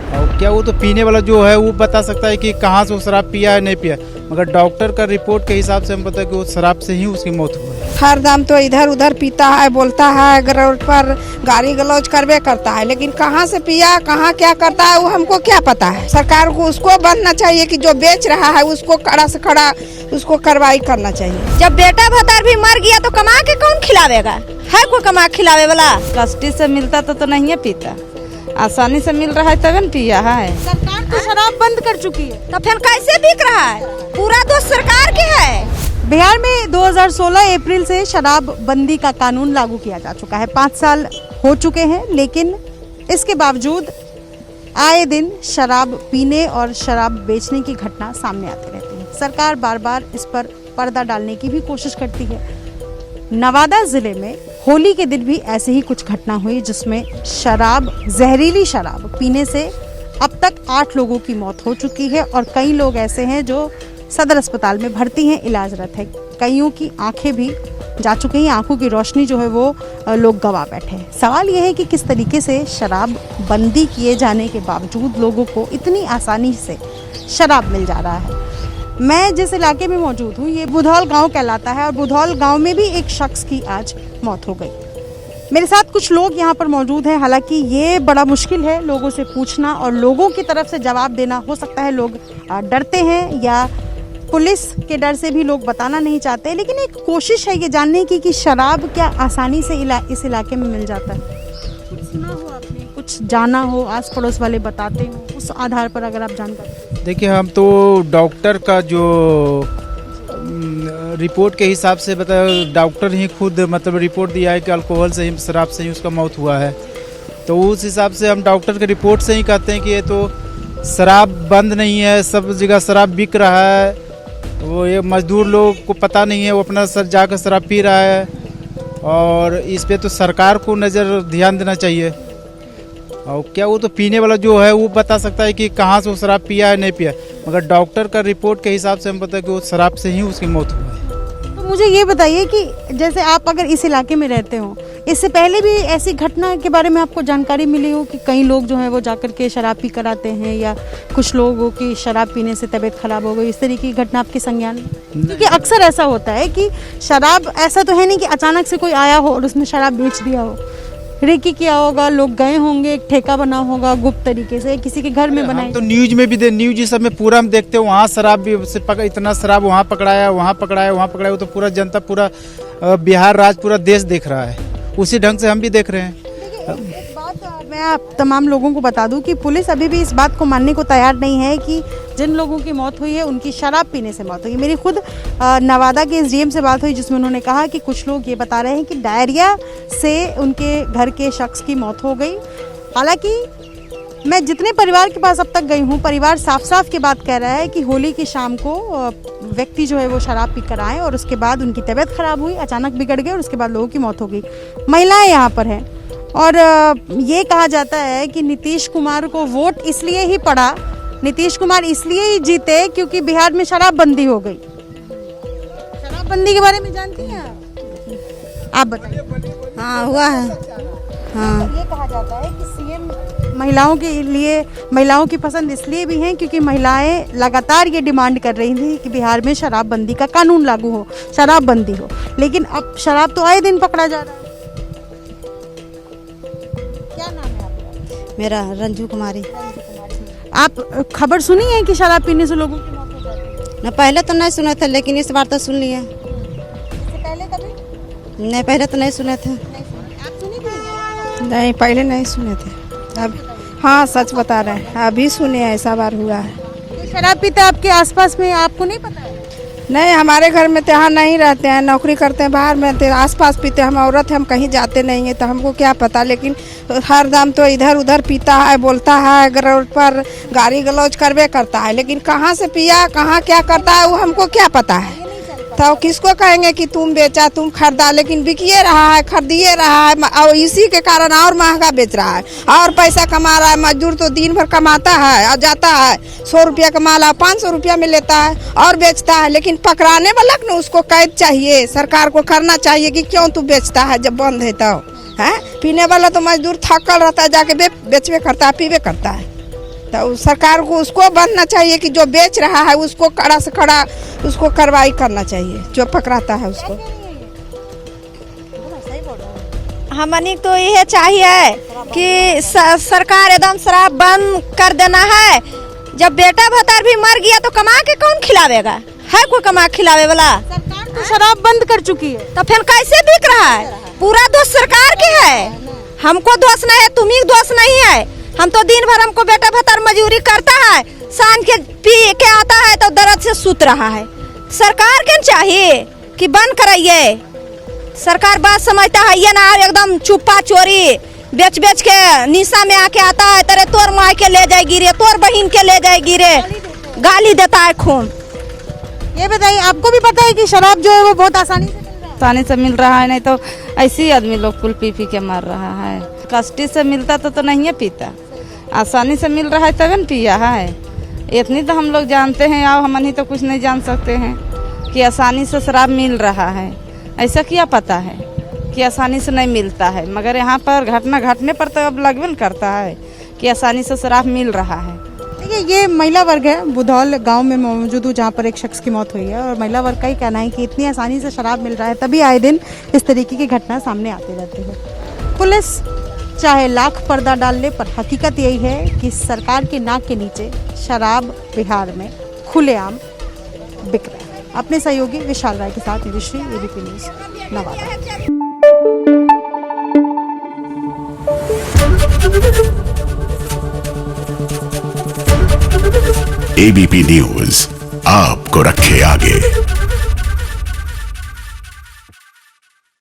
और क्या वो तो पीने वाला जो है वो बता सकता है कि कहाँ से वो शराब पिया है नहीं पिया, मगर डॉक्टर का रिपोर्ट के हिसाब से हम पता है कि वो शराब से ही उसकी मौत हुई है। हर दम तो इधर उधर पीता है, बोलता है, रोड पर गाड़ी गलौज करवे करता है, लेकिन कहाँ से पिया कहाँ क्या करता है वो हमको क्या पता है। सरकार को उसको बनना चाहिए कि जो बेच रहा है उसको कड़ा से कड़ा उसको कार्रवाई करना चाहिए। जब बेटा भतार भी मर गया तो कमा के कौन खिलावेगा? है कोई कमा खिलावे वाला? कष्टी से मिलता तो नहीं है पीता, आसानी से मिल रहा है तब न पिया है। सरकार तो शराब बंद कर चुकी है, तो फिर कैसे बिक रहा है? पूरा दोष सरकार के है। बिहार में 2016 अप्रैल से शराब बंदी का कानून लागू किया जा चुका है। 5 साल हो चुके हैं, लेकिन इसके बावजूद आए दिन शराब पीने और शराब बेचने की घटना सामने आती रहती है। सरकार बार बार इस पर पर्दा डालने की भी कोशिश करती है। नवादा जिले में होली के दिन भी ऐसे ही कुछ घटना हुई जिसमें जहरीली शराब पीने से अब तक 8 लोगों की मौत हो चुकी है और कई लोग ऐसे हैं जो सदर अस्पताल में भर्ती हैं, इलाजरत है। कईयों की आंखें भी जा चुकी हैं, आंखों की रोशनी जो है वो लोग गवा बैठे हैं। सवाल यह है कि किस तरीके से शराब बंदी किए जाने के बावजूद लोगों को इतनी आसानी से शराब मिल जा रहा है। मैं जिस इलाके में मौजूद हूँ ये बुधौल गांव कहलाता है और बुधौल गांव में भी एक शख्स की आज मौत हो गई। मेरे साथ कुछ लोग यहाँ पर मौजूद हैं। हालांकि ये बड़ा मुश्किल है लोगों से पूछना और लोगों की तरफ से जवाब देना। हो सकता है लोग डरते हैं या पुलिस के डर से भी लोग बताना नहीं चाहते, लेकिन एक कोशिश है ये जानने की कि शराब क्या आसानी से इस इलाके में मिल जाता है। कुछ सुना हो आपने, कुछ जाना हो, आस पड़ोस वाले बताते हो, उस आधार पर अगर आप जानकारी। देखिए, हम तो डॉक्टर का जो रिपोर्ट के हिसाब से बता, डॉक्टर ही खुद मतलब रिपोर्ट दिया है कि अल्कोहल से ही शराब से ही उसका मौत हुआ है। तो उस हिसाब से हम डॉक्टर के रिपोर्ट से ही कहते हैं कि ये तो शराब बंद नहीं है, सब जगह शराब बिक रहा है। वो ये मजदूर लोग को पता नहीं है, वो अपना सर जाकर शराब पी रहा है और इस पे तो सरकार को ध्यान देना चाहिए। और क्या वो तो पीने वाला जो है वो बता सकता है कि कहाँ से वो शराब पिया है नहीं पिया, मगर डॉक्टर का रिपोर्ट के हिसाब से हम पता है कि वो शराब से ही उसकी मौत हुई है। तो मुझे ये बताइए कि जैसे आप अगर इस इलाके में रहते हो, इससे पहले भी ऐसी घटना के बारे में आपको जानकारी मिली हो कि कई लोग जो है वो जाकर के शराब पी कर आते हैं या कुछ लोगों की शराब पीने से तबीयत खराब हो गई, इस तरीके की घटना आपके संज्ञान में? क्योंकि अक्सर ऐसा होता है कि शराब ऐसा तो है नहीं कि अचानक से कोई आया हो और उसने शराब बेच दिया हो। रेकी किया होगा, लोग गए होंगे, एक ठेका बना होगा गुप्त तरीके से, किसी के घर में बनाया। तो न्यूज में भी न्यूज सब में पूरा हम देखते हो, वहाँ शराब भी इतना शराब वहाँ पकड़ाया, वहाँ पकड़ाया, वहाँ पकड़ाया। वो तो पूरा जनता, पूरा बिहार राज्य, पूरा देश देख रहा है। उसी ढंग से हम भी देख रहे हैं। एक बात मैं आप तमाम लोगों को बता दूं कि पुलिस अभी भी इस बात को मानने को तैयार नहीं है कि जिन लोगों की मौत हुई है उनकी शराब पीने से मौत हुई। मेरी खुद नवादा के एसडीएम से बात हुई जिसमें उन्होंने कहा कि कुछ लोग ये बता रहे हैं कि डायरिया से उनके घर के शख्स की मौत हो गई। हालांकि मैं जितने परिवार के पास अब तक गई हूँ, परिवार साफ साफ की बात कह रहा है कि होली की शाम को व्यक्ति जो है वो शराब पी कर आए और उसके बाद उनकी तबीयत खराब हुई, अचानक बिगड़ गए और उसके बाद लोगों की मौत हो गई। महिलाएं यहाँ पर हैं और ये कहा जाता है कि नीतीश कुमार को वोट इसलिए ही पड़ा, नीतीश कुमार इसलिए ही जीते क्योंकि बिहार में शराबबंदी हो गई। शराबबंदी के बारे में जानती हैं आप बताइए। हाँ, हुआ है। हाँ, ये कहा जाता है कि सीएम महिलाओं के लिए, महिलाओं की पसंद इसलिए भी है क्योंकि महिलाएं लगातार ये डिमांड कर रही थी कि बिहार में शराबबंदी का कानून लागू हो, शराबबंदी हो, लेकिन अब शराब तो आए दिन पकड़ा जा रहा है। क्या नाम है आपका? मेरा रंजू कुमारी। आप खबर सुनी है कि शराब पीने से लोगों की मौत हो जाती है? न पहले तो नहीं सुने थे, लेकिन इस बार तो सुन लिए। इससे पहले कभी नहीं, पहले तो नहीं सुने थे। आप सुनी थी? नहीं, पहले नहीं सुने थे। अब हाँ, सच बता रहे हैं, अभी सुने ऐसा बार हुआ है। तो शराब पीते आपके आसपास में, आपको नहीं पता है? नहीं, हमारे घर में तो यहाँ नहीं रहते हैं, नौकरी करते हैं बाहर में, तो आसपास पीते। हम औरत हैं, हम कहीं जाते नहीं हैं तो हमको क्या पता। लेकिन हर दम तो इधर उधर पीता है, बोलता है, रोड पर गाड़ी गलौज करवे करता है, लेकिन कहाँ से पिया कहाँ क्या करता है वो हमको क्या पता है। तो किसको कहेंगे कि तुम बेचा, तुम खरीदा, लेकिन बिकिए रहा है, खरीदिए रहा है और इसी के कारण और महंगा बेच रहा है और पैसा कमा रहा है। मजदूर तो दिन भर कमाता है और जाता है, 100 रुपया का माल 500 रुपया में लेता है और बेचता है। लेकिन पकड़ाने वाला ना उसको कैद चाहिए, सरकार को करना चाहिए कि क्यों तू बेचता है जब बंद है तो है। पीने वाला तो मजदूर थकल रहता है, जाके बेचवे करता है, पीवे करता है। तो सरकार को उसको बनना चाहिए कि जो बेच रहा है उसको कड़ा से कड़ा उसको कार्रवाई करना चाहिए, जो पकड़ाता है उसको। हमनी तो यह चाहिए कि सरकार एकदम शराब बंद कर देना है। जब बेटा भतार भी मर गया तो कमा के कौन खिलावेगा? है कोई कमा खिलावे वाला? सरकार तो शराब बंद कर चुकी है। तो फिर कैसे बिक रहा है? पूरा दोष सरकार के है, हमको दोष नहीं है, तुम्ही दोष नहीं है। हम तो दिन भर हमको बेटा भतार मजदूरी करता है, सांझ के पी के आता है तो दर्द से सूत रहा है। सरकार के चाहिए कि बंद कराइए। सरकार बात समझता है ये ना, एकदम चुप्पा चोरी बेच बेच के निशा में आके आता है, तेरे तोर माँ के ले जाएगी रे, तोर बहन के ले जाएगी रे, गाली देता है खून। ये बताइए, आपको भी पता है कि शराब जो है वो बहुत आसानी से मिल रहा है, नहीं तो ऐसे ही आदमी लोग कुल पी पी के मर रहा है। कष्टी से मिलता तो नहीं है पीता, आसानी से मिल रहा है तभी न पिया है। इतनी तो हम लोग जानते हैं, आओ हम नहीं तो कुछ नहीं जान सकते हैं कि आसानी से शराब मिल रहा है। ऐसा क्या पता है कि आसानी से नहीं मिलता है, मगर यहाँ पर घटना घटने पर तो अब लगभग करता है कि आसानी से शराब मिल रहा है। देखिए, ये महिला वर्ग है, बुधौल गांव में मौजूद हूँ जहाँ पर एक शख्स की मौत हुई है, और महिला वर्ग का ही कहना है कि इतनी आसानी से शराब मिल रहा है तभी आए दिन इस तरीके की घटना सामने आती रहती है। पुलिस चाहे लाख पर्दा डाल ले, पर हकीकत यही है कि सरकार की नाक के नीचे शराब बिहार में खुलेआम बिक रहा है। अपने सहयोगी विशाल राय के साथ Nidhishri, ABP news, Nawada. ABP news आपको रखे आगे।